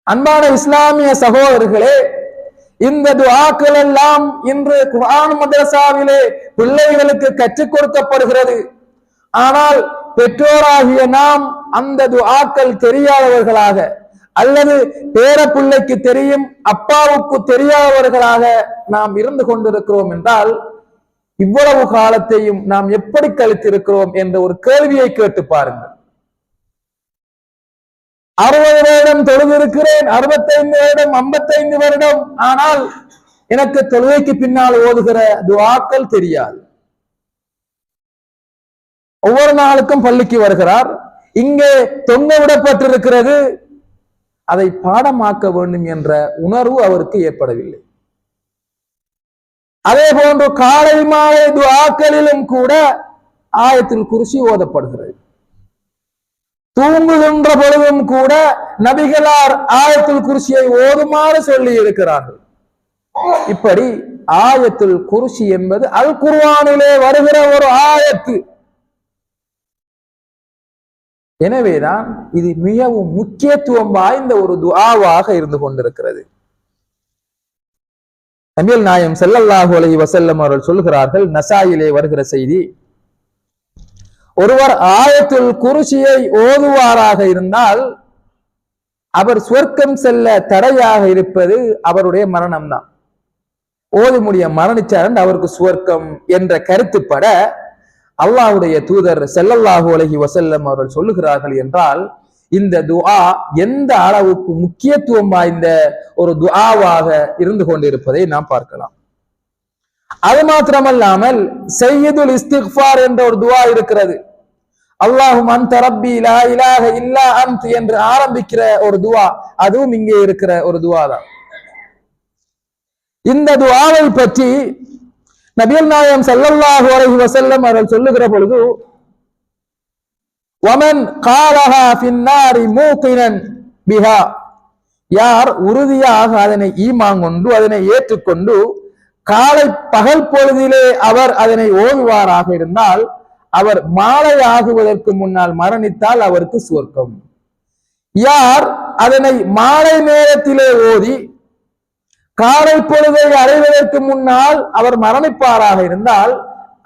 அன்பான இஸ்லாமிய சகோதரர்களே, இந்த துஆக்கள் எல்லாம் இன்று குர்ஆன் மதரசாவிலே பிள்ளைகளுக்கு கற்றுக் கொடுக்கப்படுகிறது. ஆனால் பெற்றோராகிய நாம் அந்த துஆக்கள் தெரியாதவர்களாக அல்லது பேர பிள்ளைக்கு தெரியும் அப்பாவுக்கு தெரியாதவர்களாக நாம் இருந்து கொண்டிருக்கிறோம் என்றால் இவ்வளவு காலத்தையும் நாம் எப்படி கழித்திருக்கிறோம் என்ற ஒரு கேள்வியை கேட்டு பாருங்கள். 60 வருடம் தொழுதிருக்கிறேன், 65 வருடம், 55 வருடம், ஆனால் எனக்கு தொழுகைக்கு பின்னால் ஓதுகிற துஆக்கள் தெரியாது. ஒவ்வொரு நாளுக்கும் பள்ளிக்கு வருகிறார், இங்கே தொங்க விடப்பட்டிருக்கிறது, அதை பாடமாக்க வேண்டும் என்ற உணர்வு அவருக்கு ஏற்படவில்லை. அதே போன்று காலை மாலை துஆக்களிலும் கூட ஆயத்துல் குர்சி ஓதப்படுகிறது. தூங்குகின்ற பொழுதும் கூட நபிகளார் ஆயத்துல் குர்சியை ஓதுமாறு சொல்லி இருக்கிறார்கள். இப்படி ஆயத்துல் குர்சி என்பது அல் குர்ஆனிலே வருகிற ஒரு ஆயத்து. எனவேதான் இது மிகவும் முக்கியத்துவம் வாய்ந்த ஒரு துஆவாக இருந்து கொண்டிருக்கிறது. நபிகள் நாயகம் ஸல்லல்லாஹு அலைஹி வஸல்லம் அவர்கள் சொல்கிறார்கள், நசாயிலே வருகிற செய்தி, ஒருவர் ஆயத்துல் குர்சியை ஓதுவாராக இருந்தால் அவர் சுவர்க்கம் செல்ல தடையாக இருப்பது அவருடைய மரணம் தான். ஓதி முடிய மரணிச்சார் அவருக்கு சுவர்க்கம் என்ற கருத்துப்பட அல்லாஹ்வுடைய தூதர் ஸல்லல்லாஹு அலைஹி வஸல்லம் அவர்கள் சொல்லுகிறார்கள் என்றால் இந்த துஆ எந்த அளவுக்கு முக்கியத்துவம் வாய்ந்த ஒரு துஆவாக இருந்து கொண்டிருப்பதை நாம் பார்க்கலாம். அது மாத்திரமல்லாமல் சையதுல் இஸ்திக்ஃபார் என்ற ஒரு துஆ இருக்கிறது. அல்லாஹும் அன்த ரப்பி லா இலாஹ இல்லா அன்த் என்று ஆரம்பிக்கிற ஒரு துஆ, அதுவும் இங்கே இருக்கிற ஒரு துஆ தான். இந்த துஆவை பற்றி நபிகள் நாயகம் ஸல்லல்லாஹு அலைஹி வஸல்லம் அவர்கள் சொல்லுகிற பொழுது, வமன் காலஹா ஃபின்னாரி மூகினன் பிஹா, யார் உறுதியாக அதனை ஈமான் கொண்டு அதனை ஏற்றுக்கொண்டு காலை பகல் பொழுதிலே அவர் அதனை ஓதுவாராக இருந்தால், அவர் மாலை ஆகுவதற்கு முன்னால் மரணித்தால் அவருக்கு சுவர்க்கம். யார் அதனை மாலை நேரத்திலே ஓதி காலை பொழுதை அடைவதற்கு முன்னால் அவர் மரணிப்பாராக இருந்தால்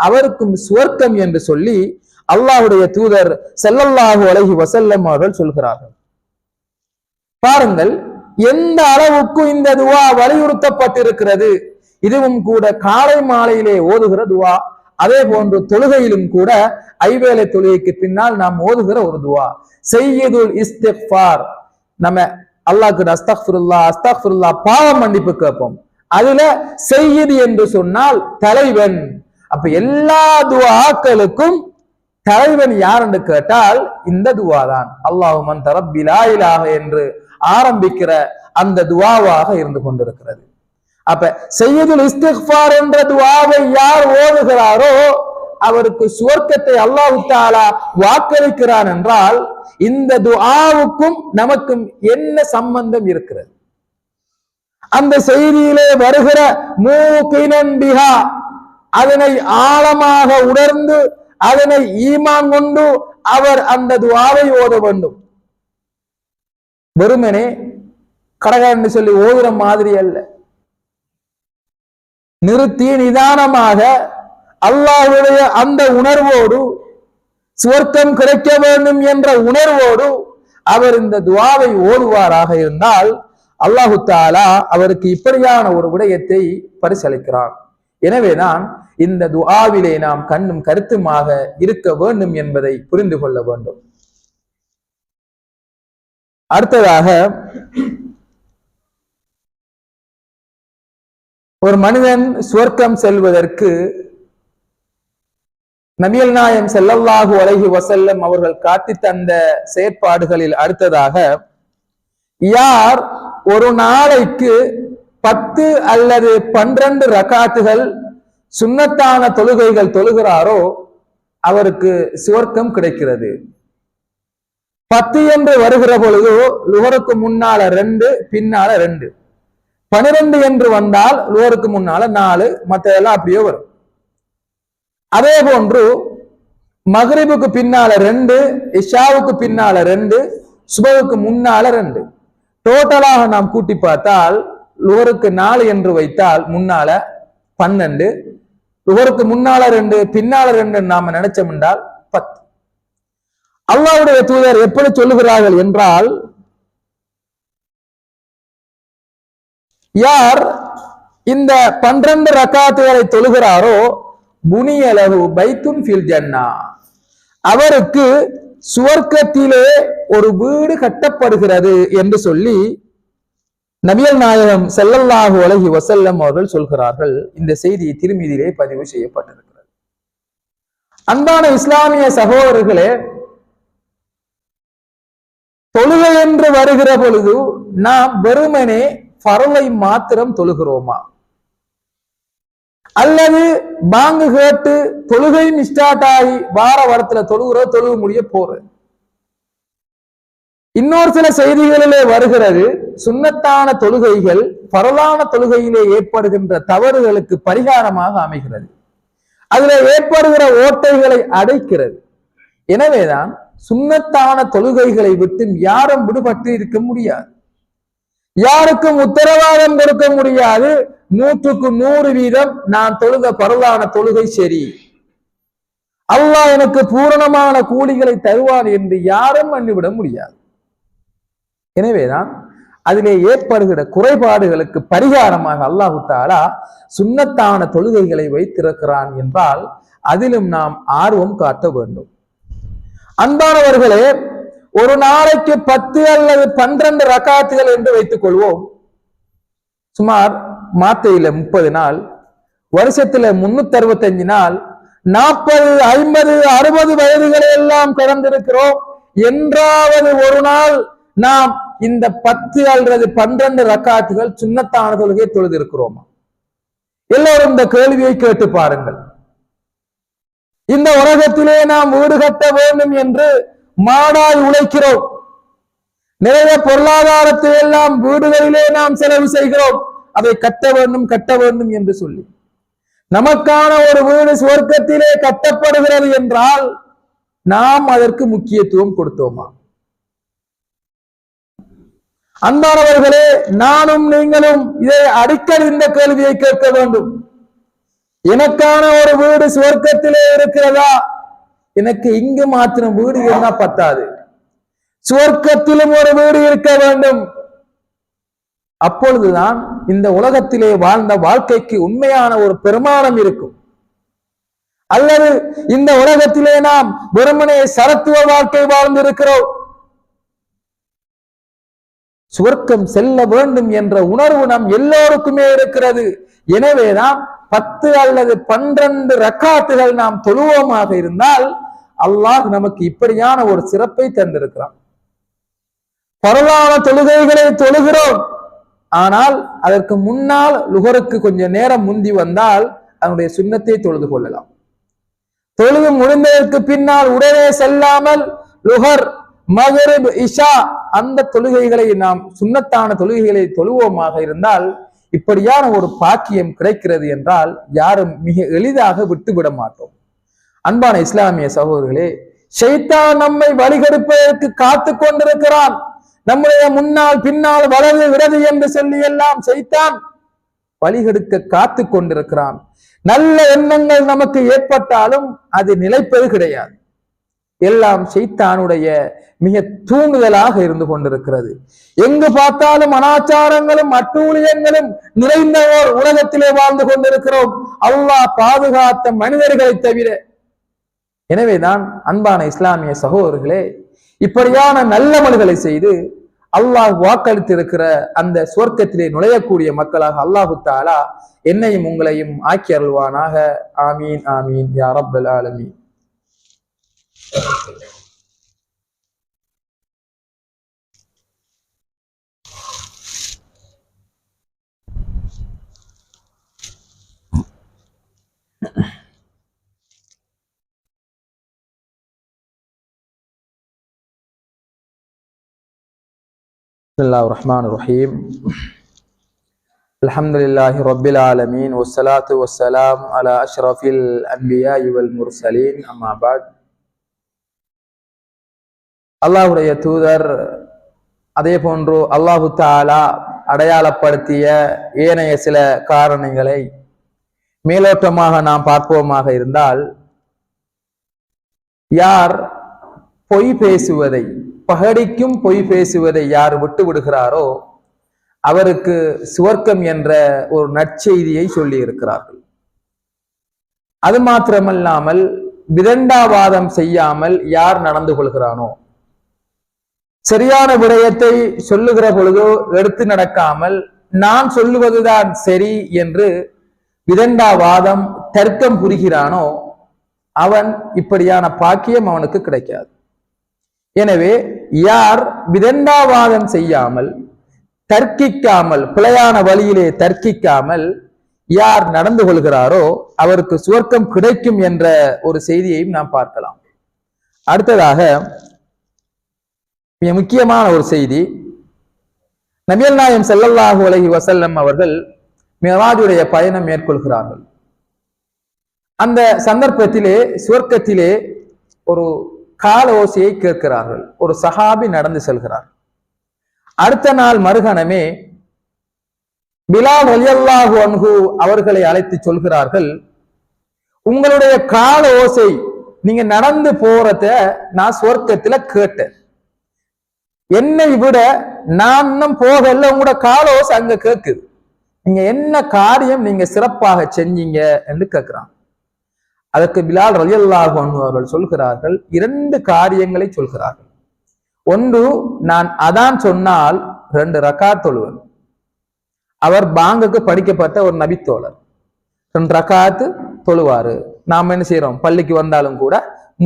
அவருக்கும் சுவர்க்கம் என்று சொல்லி அல்லாஹ்வுடைய தூதர் ஸல்லல்லாஹு அலைஹி வஸல்லம் அவர்கள் சொல்கிறார்கள். பாருங்கள் எந்த அளவுக்கு இந்த துஆ வலியுறுத்தப்பட்டிருக்கிறது. இதுவும் கூட காலை மாலையிலே ஓதுகிற துஆ, அதே போன்று தொழுகையிலும் கூட ஐவேளை தொழுகைக்கு பின்னால் நாம் ஓதுகிற ஒரு துஆ சையதுல் இஸ்திக்ஃபார். நம்ம அல்லாஹ்க்கு அஸ்தக்ஃபிருல்லாஹ் அஸ்தக்ஃபிருல்லாஹ் பாவ மன்னிப்பு கேட்போம். அதுல சையது என்று சொன்னால் தலைவன். அப்ப எல்லா துஆக்களுக்கும் தலைவன் யார் என்று கேட்டால் இந்த துஆ தான். அல்லாஹும்ம அன்த ரப்பி லா இலாஹ என்று ஆரம்பிக்கிற அந்த துஆவாக இருந்து கொண்டிருக்கிறது. அப்ப சையதுல் இஸ்திக்ஃபார் என்ற துஆவை யார் ஓதுகிறாரோ அவருக்கு சுவர்க்கத்தை அல்லாஹ் தஆலா வாக்களிக்கிறான் என்றால், இந்த துஆவுக்கும் நமக்கும் என்ன சம்பந்தம் இருக்கிறது? அந்த செய்தியிலே வருகிற மூகினன் பிஹா, அதனை ஆழமாக உணர்ந்து அதனை ஈமான் கொண்டு அவர் அந்த துஆவை ஓத வேண்டும். வெறுமனே கடகன்னு சொல்லி ஓதுற மாதிரி அல்ல, நிறுத்தி நிதானமாக அல்லாஹ்வுடைய அந்த உணர்வோடு சுவர்க்கம் கிடைக்க வேண்டும் என்ற உணர்வோடு அவர் இந்த துஆவை ஓதுவாராக இருந்தால் அல்லாஹு தஆலா அவருக்கு இப்படியான ஒரு விடயத்தை பரிசளிக்கிறான். எனவேதான் இந்த துஆவிலே நாம் கண்ணும் கருத்துமாக இருக்க வேண்டும் என்பதை புரிந்து கொள்ள வேண்டும். அடுத்ததாக, ஒரு மனிதன் சுவர்க்கம் செல்வதற்கு நபிகள் நாயகம் ஸல்லல்லாஹு அலைஹி வஸல்லம் அவர்கள் காட்டி தந்த செயற்பாடுகளில் அடுத்ததாக, யார் ஒரு நாளைக்கு 10 அல்லது 12 ரகாத்துகள் சுன்னத்தான தொழுகைகள் தொழுகிறாரோ அவருக்கு சுவர்க்கம் கிடைக்கிறது. 10 என்று வருகிற பொழுது லுஹருக்கு முன்னால 2 பின்னால 2, 12 என்று வந்தால் லுஹருக்கு முன்னால 4, மற்றதெல்லாம் அப்படியே வரும். அதே போன்று மக்ரிபுக்கு பின்னால 2, இஷாவுக்கு பின்னால 2, சுபஹுக்கு முன்னால 2, டோட்டலாக நாம் கூட்டி பார்த்தால் லுஹருக்கு 4 என்று வைத்தால் முன்னால 12, லுஹருக்கு முன்னால 2 பின்னால 2 நாம நினைச்சோம் என்றால் 10. அல்லாஹ்வுடைய தூதர் எப்படி சொல்லுகிறார்கள் என்றால், யார் இந்த 12 ரகாத்துகளை தொழுகிறாரோ புனியலஹு பைத்துன் ஃபில் ஜன்னா, அவருக்கு சுவர்க்கத்திலே ஒரு வீடு கட்டப்படுகிறது என்று சொல்லி நபிகள் நாயகம் ஸல்லல்லாஹு அலைஹி வஸல்லம் அவர்கள் சொல்கிறார்கள். இந்த செய்தி திருமிதியிலே பதிவு செய்யப்பட்டிருக்கிறது. அன்பான இஸ்லாமிய சகோதரர்களே, தொழுகை என்று வருகிற பொழுது நாம் வெறுமனே ஃபர்லை மாத்திரம் தொழுகிறோமா, அல்லது பாங்கு கேட்டு தொழுகையும் ஸ்டார்ட் ஆகி வார வாரத்துல தொழுக முடிய போறது? இன்னொரு சில செய்திகளிலே வருகிறது, சுன்னத்தான தொழுகைகள் பரலான தொழுகையிலே ஏற்படுகின்ற தவறுகளுக்கு பரிகாரமாக அமைகிறது, அதுல ஏற்படுகிற ஓட்டைகளை அடைக்கிறது. எனவேதான் சுன்னத்தான தொழுகைகளை விட்டு யாரும் விடுபட்டு இருக்க முடியாது, யாருக்கும் உத்தரவாதம் கொடுக்க முடியாது 100க்கு 100% நான் தொழுத பரலான தொழுகை சரி, அல்லாஹ் எனக்கு பூரணமான கூலிகளை தருவான் என்று யாரும் எண்ணிவிட முடியாது. எனவேதான் அதிலே ஏற்படுகிற குறைபாடுகளுக்கு பரிகாரமாக அல்லாஹு தஆலா சுன்னத்தான தொழுகைகளை வைத்திருக்கிறான் என்றால் அதிலும் நாம் ஆர்வம் காட்ட வேண்டும். அன்பானவர்களே, ஒரு நாளைக்கு 10 அல்லது 12 ரகாத்துகள் என்று வைத்துக் கொள்வோம். சுமார் மாத்தையில 30 நாள், வருஷத்துல 365 நாள், 40, 50, 60 வயதுகளை எல்லாம் கடந்திருக்கிறோம். என்றாவது ஒரு நாள் நாம் இந்த 10 அல்லது 12 ரக்காத்துகள் சுன்னத்தான தொழுகை தொழுது இருக்கிறோமா? எல்லோரும் இந்த கேள்வியை கேட்டு பாருங்கள். இந்த உலகத்திலே நாம் வீடு கட்ட வேண்டும் என்று மாடாய் உழைக்கிறோம். நிறைய பொருளாதாரத்தை எல்லாம் வீடுகளிலே நாம் செலவு செய்கிறோம். அதை கட்ட வேண்டும் என்று சொல்லி நமக்கான ஒரு வீடு சுவர்க்கத்திலே கட்டப்படுகிறது என்றால் நாம் அதற்கு முக்கியத்துவம் கொடுத்தோமா? அன்பானவர்களே, நானும் நீங்களும் இதை அடிக்கடி இந்த கேள்வியை கேட்க வேண்டும். எனக்கான ஒரு வீடு சுவர்க்கத்திலே இருக்கிறதா? எனக்கு இங்கு மாத்திரம் வீடு இருந்தா பத்தாது, சுவர்க்கத்திலும் ஒரு வீடு இருக்க வேண்டும். அப்பொழுதுதான் இந்த உலகத்திலே வாழ்ந்த வாழ்க்கைக்கு உண்மையான ஒரு பெருமானம் இருக்கும். அல்லது இந்த உலகத்திலே நாம் வெறுமனே சரத்துவ வாழ்க்கை வாழ்ந்திருக்கிறோம். சுவர்க்கம் செல்ல வேண்டும் என்ற உணர்வு நம் எல்லோருக்குமே இருக்கிறது. எனவேதான் 10 அல்லது 12 ரக்காத்துகள் நாம் தொழுவோமாக இருந்தால் அல்லாஹ் நமக்கு இப்படியான ஒரு சிறப்பை தந்திருக்கிறான். பரவான தொழுகைகளை தொழுகிறோம், ஆனால் அதற்கு முன்னால் லுகருக்கு கொஞ்சம் நேரம் முந்தி வந்தால் அதனுடைய சுன்னத்தை தொழுது கொள்ளலாம். தொழுது முடிந்ததற்கு பின்னால் உடனே செல்லாமல் லுகர், மகரிப், இஷா அந்த தொழுகைகளை நாம் சுன்னத்தான தொழுகைகளை தொழுவோமாக இருந்தால் இப்படியான ஒரு பாக்கியம் கிடைக்கிறது என்றால் யாரும் மிக எளிதாக விட்டுவிட மாட்டோம். அன்பான இஸ்லாமிய சகோதரர்களே, ஷைத்தான் நம்மை வழிகெடுப்பதற்கு காத்து கொண்டிருக்கிறான். நம்முடைய முன்னால் பின்னால் வலது இடது என்று சொல்லி எல்லாம் ஷைத்தான் வழிகெடுக்க காத்து கொண்டிருக்கிறான். நல்ல எண்ணங்கள் நமக்கு ஏற்பட்டாலும் அது நிலைப்பது கிடையாது. எல்லாம் ஷைத்தானுடைய மிக தூண்டுதலாக இருந்து கொண்டிருக்கிறது. எங்கு பார்த்தாலும் அனாச்சாரங்களும் அட்டூழியங்களும் நிறைந்த ஓர் உலகத்திலே வாழ்ந்து கொண்டிருக்கிறோம், அல்லாஹ் பாதுகாத்த மனிதர்களை தவிர. எனவேதான் அன்பான இஸ்லாமிய சகோதரர்களே, இப்படியான நல்லமல்களை செய்து அல்லாஹ் வாக்களித்திருக்கிற அந்த சுவர்க்கத்திலே நுழையக்கூடிய மக்களாக அல்லாஹு தஆலா என்னையும் உங்களையும் ஆக்கி அருள்வானாக. ஆமீன் ஆமீன் யா ரப்பல் ஆலமீன். பிஸ்மில்லாஹிர் ரஹ்மானிர் ரஹீம். அல்ஹம்துலில்லாஹி ரப்பில் ஆலமீன் வஸ்ஸலாத்து வஸ்ஸலாம் அலா அஷ்ரஃபில் அன்பியாஇ வல் முர்சலீன். அம்மா பஅத். அல்லாஹ்வுடைய தூதர், அதே போன்று அல்லாஹு தஆலா அடையாளப்படுத்திய ஏனைய சில காரணங்களை மேலோட்டமாக நாம் பார்ப்போமாக இருந்தால், யார் பொய் பேசுவதை, பகடிக்கும் பொய் பேசுவதை யார் விட்டு விடுகிறாரோ அவருக்கு சுவர்க்கம் என்ற ஒரு நற்செய்தியை சொல்லி இருக்கிறார்கள். அது மாத்திரமல்லாமல் விதண்டாவாதம் செய்யாமல் யார் நடந்து கொள்கிறானோ, சரியான விடயத்தை சொல்லுகிற பொழுதோ எடுத்து நடக்காமல் நான் சொல்லுவதுதான் சரி என்று விதண்டாவாதம் தர்க்கம் புரிகிறானோ அவன் இப்படியான பாக்கியம் அவனுக்கு கிடைக்காது. எனவே யார் விதண்டாவாதம் செய்யாமல் தர்க்கிக்காமல், பிழையான வழியிலே தர்க்கிக்காமல் யார் நடந்து கொள்கிறாரோ அவருக்கு சுவர்க்கம் கிடைக்கும் என்ற ஒரு செய்தியையும் நாம் பார்க்கலாம். அடுத்ததாக மிக முக்கியமான ஒரு செய்தி, நபிகள் நாயகம் ஸல்லல்லாஹு அலைஹி வஸல்லம் அவர்கள் மிஅராஜுடைய பயணம் மேற்கொள்கிறார்கள். அந்த சந்தர்ப்பத்திலே சுவர்க்கத்திலே ஒரு கால ஓசையை கேட்கிறார்கள். ஒரு சஹாபி நடந்து செல்கிறார். அடுத்த நாள் மறுகணமே பிலால் ரலியல்லாஹு அன்ஹு அவர்களை அழைத்து சொல்கிறார்கள், உங்களுடைய கால ஓசை, நீங்க நடந்து போறத நான் சுவர்க்கத்துல கேட்டேன். என்னை விட நான் இன்னும் போகல, உங்களோட கால ஓசை அங்க கேட்குது. நீங்க என்ன காரியம் நீங்க சிறப்பாக செஞ்சீங்க என்று கேட்கிறான். அதற்கு பிலால் ரலியல்லாஹு அன்ஹு அவர்கள் சொல்கிறார்கள், 2 காரியங்களை சொல்கிறார்கள். ஒன்று, நான் அதான் சொன்னால் 2 ரக்காத் தொழுவேன். அவர் பாங்குக்கு படிக்கப்பட்ட ஒரு நபித்தோழர். 2 ரக்காத்து தொழுவாரு. நாம் என்ன செய்யறோம், பள்ளிக்கு வந்தாலும் கூட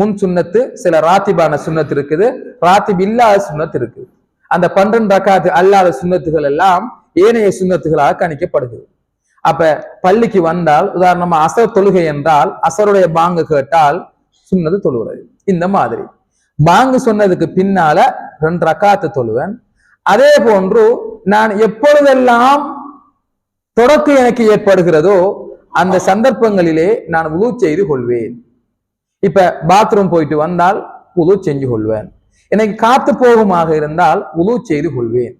முன் சுன்னத்து, சில ராத்திபான சுன்னத்து இருக்குது, ராத்திப் இல்லாத சுன்னத்து இருக்குது. அந்த 12 ரக்காத்து அல்லாத சுன்னத்துகள் எல்லாம் ஏனைய சுன்னத்துகளாக கணிக்கப்படுகிறது. அப்ப பள்ளிக்கு வந்தால் உதாரணமா அசர் தொழுகை என்றால் அசருடைய பாங்கு கேட்டால் சுன்னது தொழுகிறது. இந்த மாதிரி பாங்கு சொன்னதுக்கு பின்னால 2 ரக்காத்து தொழுவேன். அதே போன்று நான் எப்பொழுதெல்லாம் தொடக்கு எனக்கு ஏற்படுகிறதோ அந்த சந்தர்ப்பங்களிலே நான் உது செய்து கொள்வேன். இப்ப பாத்ரூம் போயிட்டு வந்தால் உது செஞ்சு கொள்வேன். எனக்கு காத்து போகுமாக இருந்தால் உது செய்து கொள்வேன்.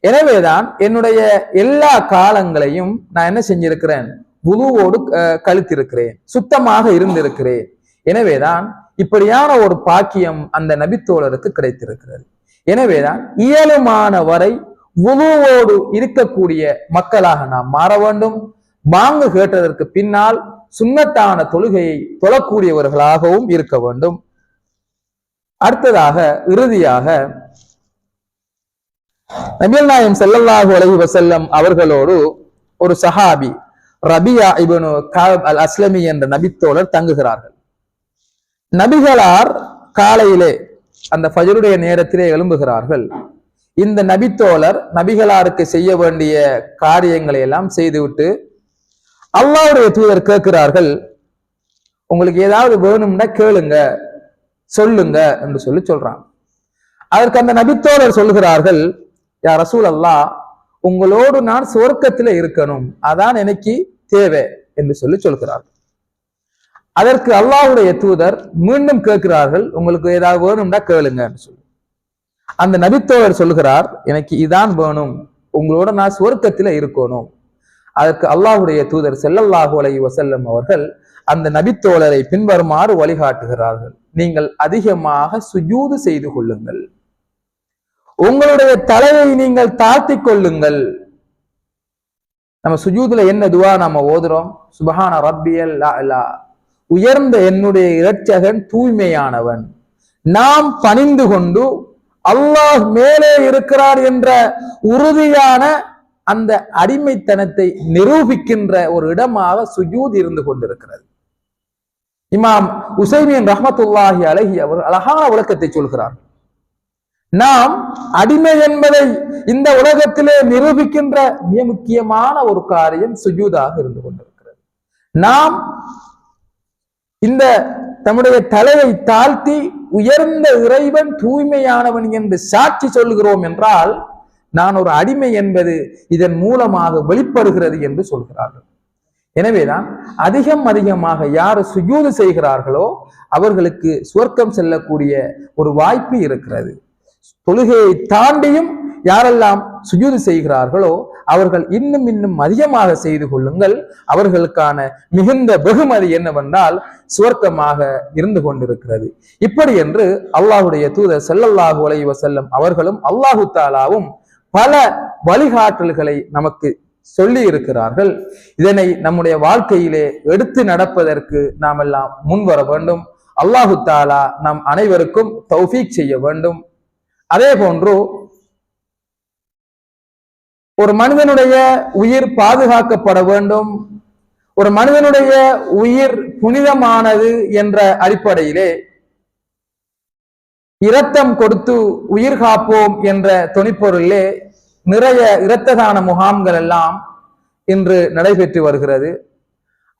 எனவேதான் என்னுடைய எல்லா காலங்களையும் நான் என்ன செஞ்சிருக்கிறேன், உதுவோடு கழித்திருக்கிறேன், சுத்தமாக இருந்திருக்கிறேன். எனவேதான் இப்படியான ஒரு பாக்கியம் அந்த நபித்தோழருக்கு கிடைத்திருக்கிறது. எனவேதான் இயலுமான வரை உதுவோடு இருக்கக்கூடிய மக்களாக நாம் மாற வேண்டும். பாங்கு கேட்டதற்கு பின்னால் சுன்னத்தான தொழுகையை தொழக்கூடியவர்களாகவும் இருக்க வேண்டும். அடுத்ததாக இறுதியாக நபிகள் நாயகம் ஸல்லல்லாஹு அலைஹி வஸல்லம் அவர்களோடு ஒரு சஹாபி ரபியா இப்னு கஅப் அல் அஸ்லமி என்ற நபித்தோழர் தங்குகிறார்கள். நபிகளார் காலையிலே அந்த ஃபஜ்ருடைய நேரத்திலே எழும்புகிறார்கள். இந்த நபித்தோழர் நபிகளாருக்கு செய்ய வேண்டிய காரியங்களை எல்லாம் செய்துவிட்டு அல்லாஹ்வுடைய தூதர் கேட்கிறார்கள், உங்களுக்கு ஏதாவது வேணும்னா கேளுங்க, சொல்லுங்க என்று சொல்றாங்க. அதற்கு அந்த நபித்தோழர் சொல்கிறார்கள், யா ரசூல் அல்லாஹ், உங்களோடு நான் சொர்க்கத்துல இருக்கணும், அதான் எனக்கு தேவை என்று சொல்கிறார்கள். அதற்கு அல்லாஹ்வுடைய தூதர் மீண்டும் கேட்கிறார்கள், உங்களுக்கு ஏதாவது வேணும்னா கேளுங்க என்று சொல்லி. அந்த நபித்தோழர் சொல்கிறார், எனக்கு இதான் வேணும், உங்களோட நான் சொர்க்கத்துல இருக்கணும். அதற்கு அல்லாஹ்வுடைய தூதர் ஸல்லல்லாஹு அலைஹி வஸல்லம் அவர்கள் அந்த நபித்தோழரை பின்வருமாறு வழிகாட்டுகிறார்கள், நீங்கள் அதிகமாக சுஜூது செய்து கொள்ளுங்கள், உங்களுடைய தலையை நீங்கள் தாழ்த்தி கொள்ளுங்கள். நம்ம சுஜூதுல என்ன துவா நாம ஓதுறோம், சுபஹான ரப்பியல் அலா, உயர்ந்த என்னுடைய இரட்சகன் தூய்மையானவன். நாம் பணிந்து கொண்டு அல்லாஹ் மேலே இருக்கிறார் என்ற உறுதியான அந்த அடிமைத்தனத்தை நிரூபிக்கின்ற ஒரு இடமாக சுஜூத் இருந்து கொண்டிருக்கிறது. இமாம் உசைமீன் ரஹ்மத்துல்லாஹி அலைஹி அவர் அழகான விளக்கத்தை சொல்கிறார். நாம் அடிமை என்பதை இந்த உலகத்திலே நிரூபிக்கின்ற மிக முக்கியமான ஒரு காரியம் சுஜூதாக இருந்து கொண்டிருக்கிறது. நாம் இந்த தம்முடைய தலையை தாழ்த்தி உயர்ந்த இறைவன் தூய்மையானவன் என்று சாட்சி சொல்கிறோம் என்றால் நான் ஒரு அடிமை என்பது இதன் மூலமாக வெளிப்படுகிறது என்று சொல்கிறார்கள். எனவேதான் அதிகமாக யார் சுஜூது செய்கிறார்களோ அவர்களுக்கு சுவர்க்கம் செல்லக்கூடிய ஒரு வாய்ப்பு இருக்கிறது. தொழுகையை தாண்டியும் யாரெல்லாம் சுஜூது செய்கிறார்களோ அவர்கள் இன்னும் அதிகமாக செய்து கொள்ளுங்கள். அவர்களுக்கான மிகுந்த வெகுமதி என்னவென்றால் சுவர்க்கமாக இருந்து கொண்டிருக்கிறது. இப்படி என்று அல்லாஹ்வுடைய தூதர் ஸல்லல்லாஹு அலைஹி வஸல்லம் அவர்களும் அல்லாஹு தஆலாவும் பல வழிகாட்டல்களை நமக்கு சொல்லி இருக்கிறார்கள். இதனை நம்முடைய வாழ்க்கையிலே எடுத்து நடப்பதற்கு நாம் எல்லாம் முன்வர வேண்டும். அல்லாஹு தஆலா நம் அனைவருக்கும் தௌஃபீக் செய்ய வேண்டும். அதே போன்று ஒரு மனிதனுடைய உயிர் பாதுகாக்கப்பட வேண்டும், ஒரு மனிதனுடைய உயிர் புனிதமானது என்ற அடிப்படையிலே இரத்தம் கொடுத்து உயிர் காப்போம் என்ற தொனிப்பொருளிலே நிறைய இரத்த தான முகாம்கள் எல்லாம் இன்று நடைபெற்று வருகிறது.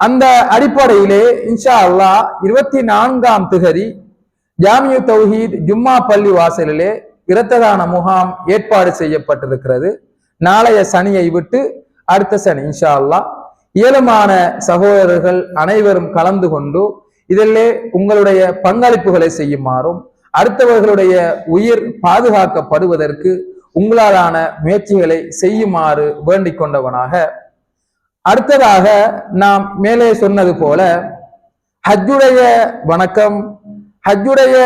அந்த அடிப்படையிலே இன்ஷா அல்லாஹ் 24ஆம் திகதி ஜாமியு தௌஹீத் ஜும்மா பள்ளி வாசலிலே இரத்த தான முகாம் ஏற்பாடு செய்யப்பட்டிருக்கிறது. நாளைய சனியை விட்டு அடுத்த சனி இன்ஷா அல்லாஹ் இயலுமான சகோதரர்கள் அனைவரும் கலந்து கொண்டு இதிலே உங்களுடைய பங்களிப்புகளை செய்யுமாறும் அடுத்தவர்களுடைய உயிர் பாதுகாக்கப்படுவதற்கு உங்களாலான முயற்சிகளை செய்யுமாறு வேண்டிக் கொண்டவனாக, அடுத்ததாக நாம் மேலே சொன்னது போல ஹஜ்ஜுடைய வணக்கம், ஹஜ்ஜுடைய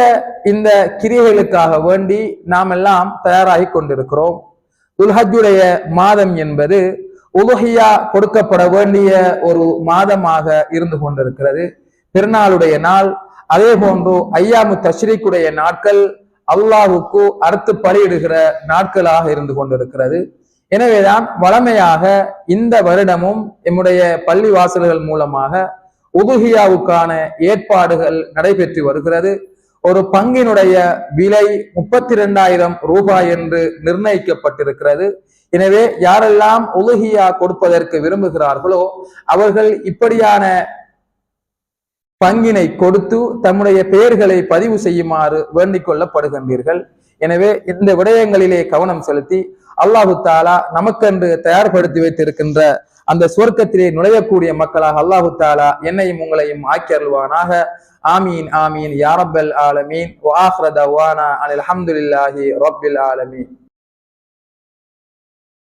இந்த கிரியைகளுக்காக வேண்டி நாம் எல்லாம் தயாராகி கொண்டிருக்கிறோம். துல்ஹஜ்ஜுடைய மாதம் என்பது உலுஹியா கொடுக்கப்பட வேண்டிய ஒரு மாதமாக இருந்து கொண்டிருக்கிறது. பெருநாளுடைய நாள், அதே போன்று ஐயாமு தஷ்ரீக்குடைய நாட்கள் அல்லாஹுக்கு அறுத்து பலியிடுகிற நாட்களாக இருந்து கொண்டிருக்கிறது. எனவேதான் வளமையாக இந்த வருடமும் எம்முடைய பள்ளி வாசல்கள் மூலமாக உதுஹியாவுக்கான ஏற்பாடுகள் நடைபெற்று வருகிறது. ஒரு பங்கினுடைய விலை 32,000 ரூபாய் என்று நிர்ணயிக்கப்பட்டிருக்கிறது. எனவே யாரெல்லாம் உலுஹியா கொடுப்பதற்கு விரும்புகிறார்களோ அவர்கள் இப்படியான பங்கினை கொடுத்து தம்முடைய பெயர்களை பதிவு செய்யுமாறு வேண்டிக் கொள்ளப்படுகின்றீர்கள். எனவே இந்த விடயங்களிலே கவனம் செலுத்தி அல்லாஹு தாலா நமக்கென்று தயார்படுத்தி வைத்திருக்கின்ற அந்த சுவர்க்கத்திலே நுழையக்கூடிய மக்களாக அல்லாஹு தாலா என்னையும் உங்களையும் ஆக்கி அருள்வானாக. ஆமீன் ஆமீன் யா ரப்பல் ஆலமீன். வ ஆகிரு தஅவானா அனில் ஹம்துலில்லாஹி ரப்பில் ஆலமீன்.